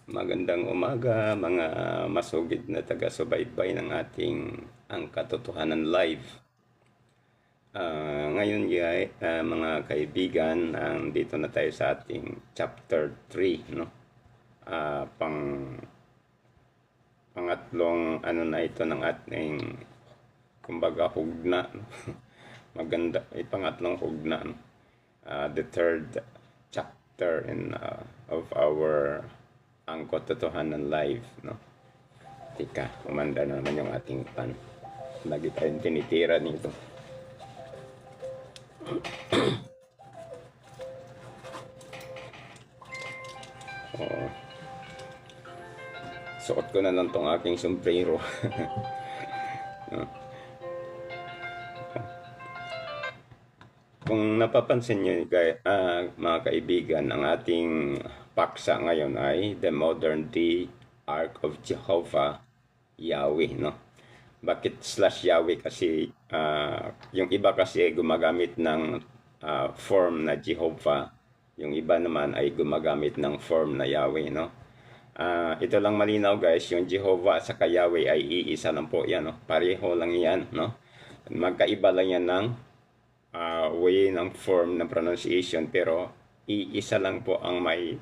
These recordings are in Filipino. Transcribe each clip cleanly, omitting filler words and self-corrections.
Magandang umaga mga masugid na taga-subaybay ng ating Ang Katotohanan Live. Ngayon mga kaibigan, dito na tayo sa ating chapter 3, no? Pangatlong na ito ng ating kumbaga hugna, no? Maganda, pangatlong hugna, no? The third chapter of our Ang Katotohanan Live, no? Tika, kumanda na naman yung ating pan. Lagi tayong tinitira nito. Oh. Suot ko na lang tong aking sombrero. No? Kung napapansin nyo, mga kaibigan, ang ating paksa ngayon ay The Modern Day Ark of Jehovah, Yahweh, no? Bakit /Yahweh? Kasi yung iba kasi gumagamit ng form na Jehovah, yung iba naman ay gumagamit ng form na Yahweh, no? Ito lang malinaw guys, yung Jehovah sa Yahweh ay iisa lang po yan, no? Pareho lang yan, no? Magkaiba lang yan ng way ng form ng pronunciation, pero iisa lang po ang may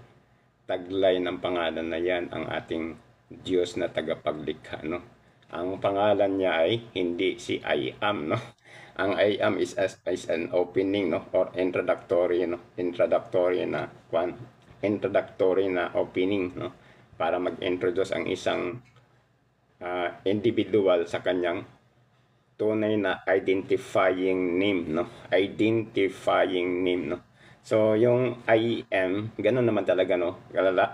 taglay ng pangalan na yan, ang ating Diyos na tagapaglikha, no? Ang pangalan niya ay hindi si I am, no? Ang I am is an opening, no? Or introductory, no? Introductory na opening, no? Para mag-introduce ang isang individual sa kanyang tunay na identifying name, no? Identifying name, no? So, yung I am, ganun naman talaga, no?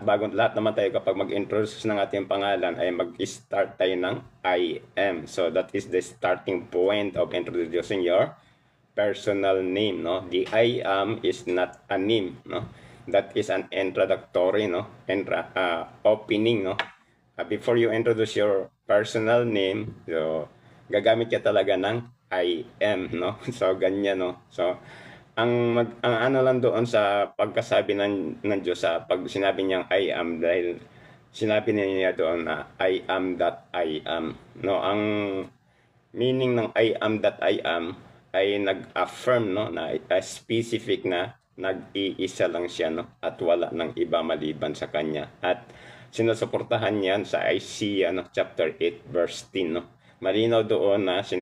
Bago lahat naman tayo kapag mag-introduce ng ating pangalan ay mag-start tayo ng I am. So, that is the starting point of introducing your personal name, no? The I am is not a name, no? That is an introductory, no? Opening, no? Before you introduce your personal name, so, gagamit ka talaga ng I am, no? So, ganyan, no? So, ang ano lang doon sa pagkasabi ng Diyos sa pag sinabi niyang I am, dahil sinabi niya doon na I am that I am, no? Ang meaning ng I am that I am ay nag-affirm, no, na specific na nag-iisa lang siya, no, at wala nang iba maliban sa kanya. At sinusuportahan niyan sa Isaiah, no, chapter 8 verse 10, no. Malinaw doon na